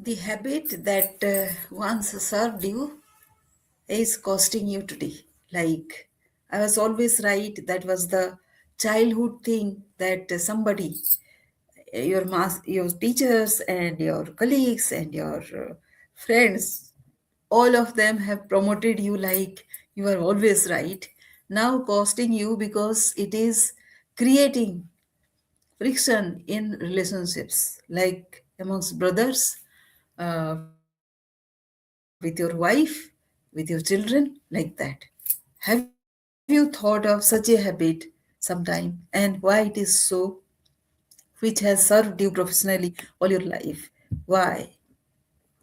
The habit that once served you is costing you today. Like, I was always right. That was the childhood thing that somebody, your teachers and your colleagues and your friends, all of them have promoted you like you are always right. Now costing you because it is creating friction in relationships, like amongst brothers, with your wife, with your children, like that. Have you thought of such a habit sometime and why it is so, which has served you professionally all your life? Why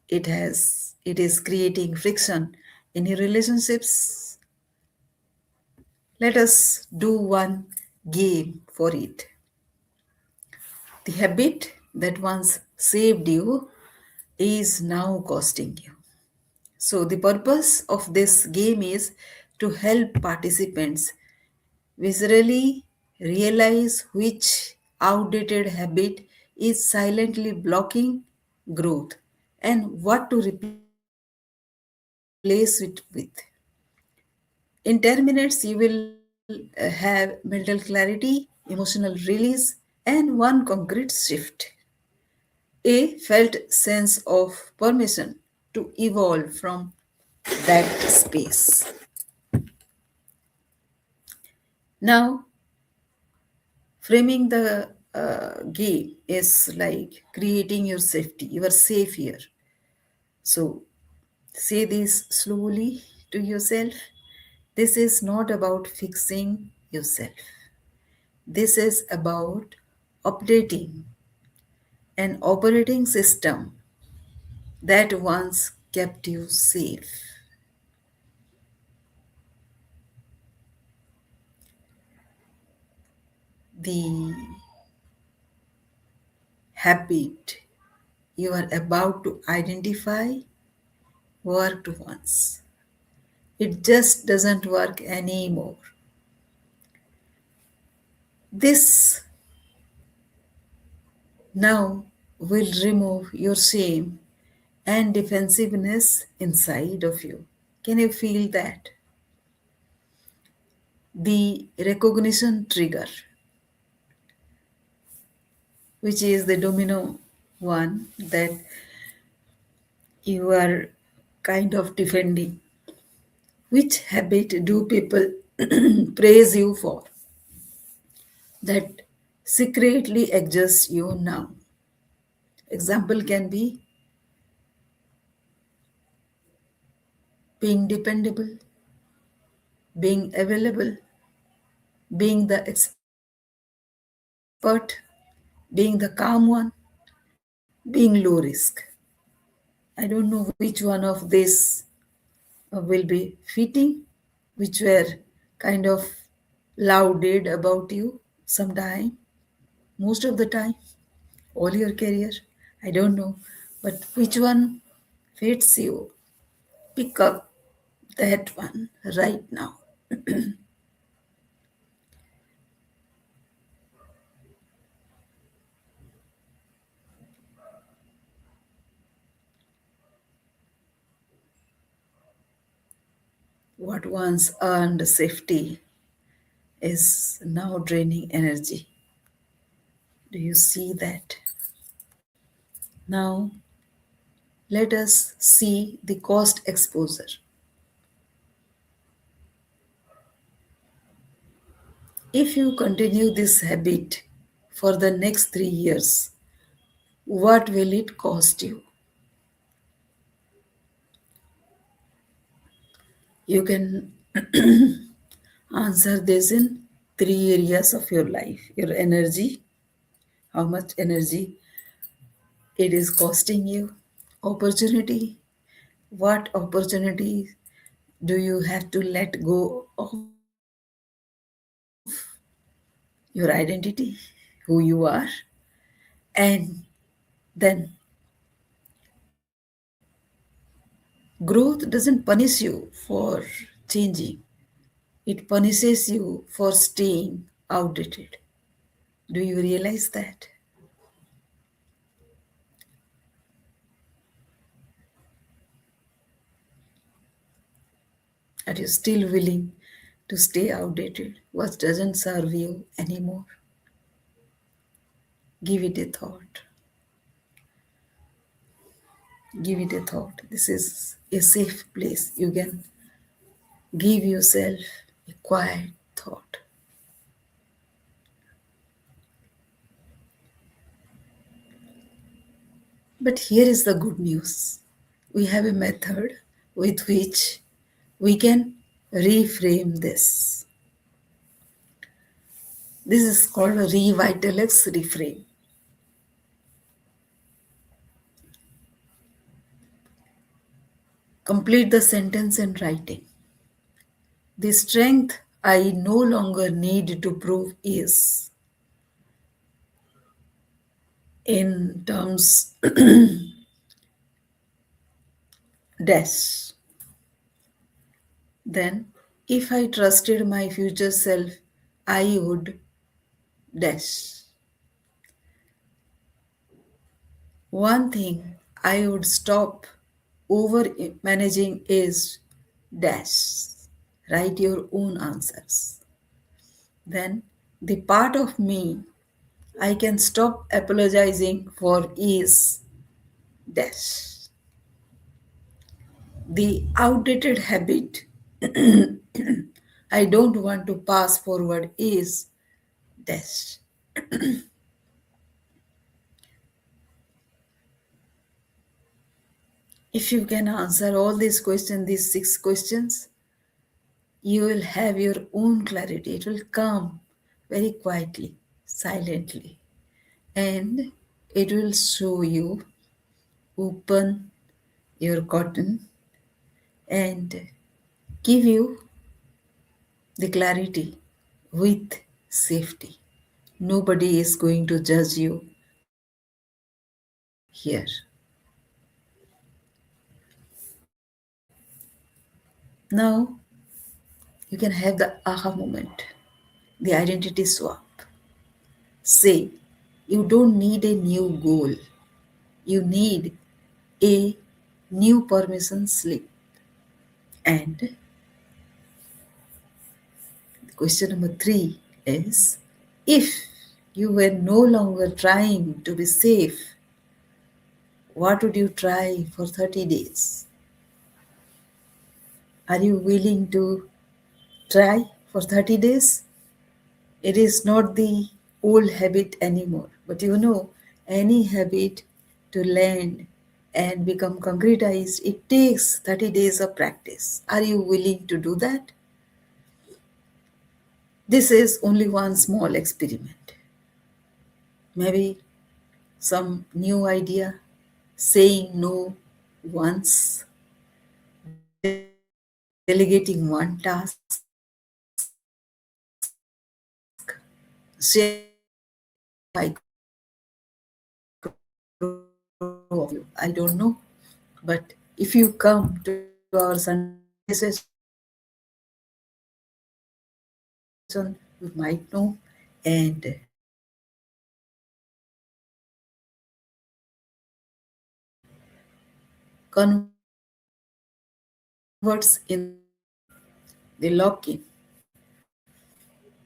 it is creating friction in your relationships? Let us do one game for it. The habit that once saved you is now costing you. So, the purpose of this game is to help participants viscerally realize which outdated habit is silently blocking growth and what to replace it with. In 10 minutes, you will have mental clarity, emotional release, and one concrete shift, a felt sense of permission to evolve from that space. Now, framing the game is like creating your safety. You are safe here. So, say this slowly to yourself. This is not about fixing yourself. This is about updating an operating system that once kept you safe. The habit you are about to identify worked once. It just doesn't work anymore. This now will remove your shame and defensiveness inside of you. Can you feel that? The recognition trigger, which is the domino one that you are kind of defending. Which habit do people praise you for that secretly exists you now? Example can be being dependable, being available, being the expert, being the calm one, being low risk. I don't know which one of this will be fitting, which were kind of lauded about you sometime, most of the time, all your career. I don't know, but which one fits you? Pick up that one right now. What once earned safety is now draining energy. Do you see that? Now, let us see the cost exposure. If you continue this habit for the next 3 years, what will it cost you? You can answer this in 3 areas of your life: your energy, how much energy it is costing you, opportunity, what opportunities do you have to let go of, your identity, who you are, and then growth doesn't punish you for changing, it punishes you for staying outdated. Do you realize that? Are you still willing to stay outdated? What doesn't serve you anymore? Give it a thought. Give it a thought. This is a safe place. You can give yourself a quiet thought. But here is the good news. We have a method with which we can reframe this. This is called a REVITALEX reframe. Complete the sentence and writing. The strength I no longer need to prove is, in terms dash. Then, if I trusted my future self, I would dash. One thing I would stop over managing is dash. Write your own answers. Then, the part of me I can stop apologizing for is dash. The outdated habit I don't want to pass forward is dash. If you can answer all these questions, these 6 questions, you will have your own clarity. It will come very quietly, silently, and it will show you, open your cotton, and give you the clarity with safety. Nobody is going to judge you here. Now you can have the aha moment, the identity swap. Say, you don't need a new goal, you need a new permission slip. And question number 3 is, if you were no longer trying to be safe, what would you try for 30 days? Are you willing to try for 30 days? It is not the old habit anymore. But any habit to land and become concretized, it takes 30 days of practice. Are you willing to do that? This is only one small experiment. Maybe some new idea, saying no once, delegating one task, sharing micro of you. I don't know. But if you come to our Sunday session, you might know, and converts in the lock-in,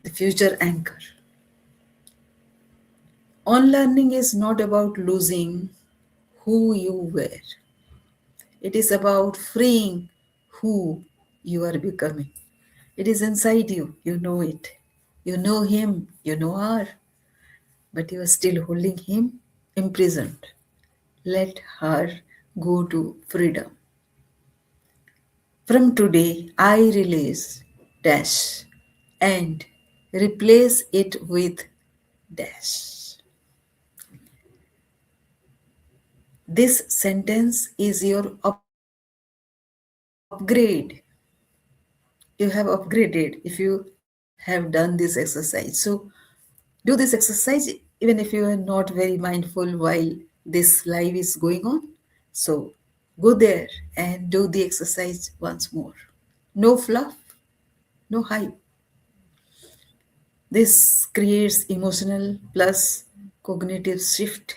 the future anchor. Unlearning is not about losing who you were. It is about freeing who you are becoming. It is inside you. You know it. You know him. You know her. But you are still holding him imprisoned. Let her go to freedom. From today, I release dash and replace it with dash. This sentence is your upgrade. You have upgraded if you have done this exercise. So, do this exercise even if you are not very mindful while this live is going on. So, go there and do the exercise once more. No fluff, no hype. This creates emotional plus cognitive shift,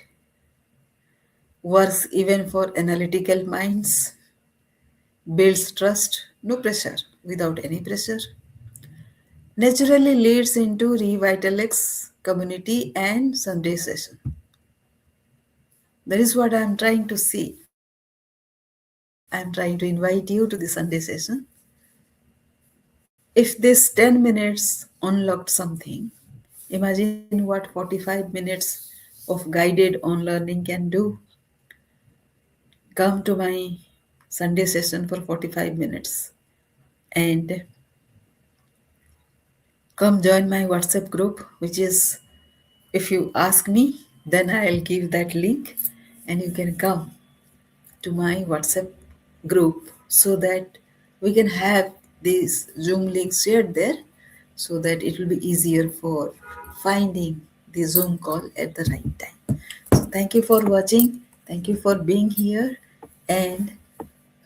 works even for analytical minds, builds trust, no pressure. without any pressure naturally leads into REVITALEX community and Sunday session. That is what I am trying to see. I am trying to invite you to the Sunday session. If this 10 minutes unlocked something, imagine what 45 minutes of guided unlearning can do. Come to my Sunday session for 45 minutes and come join my WhatsApp group, which is, if you ask me, then I'll give that link and you can come to my WhatsApp group so that we can have these Zoom links shared there so that it will be easier for finding the Zoom call at the right time. So, thank you for watching. Thank you for being here. And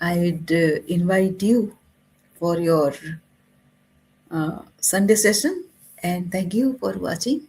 I would invite you for your Sunday session. And thank you for watching.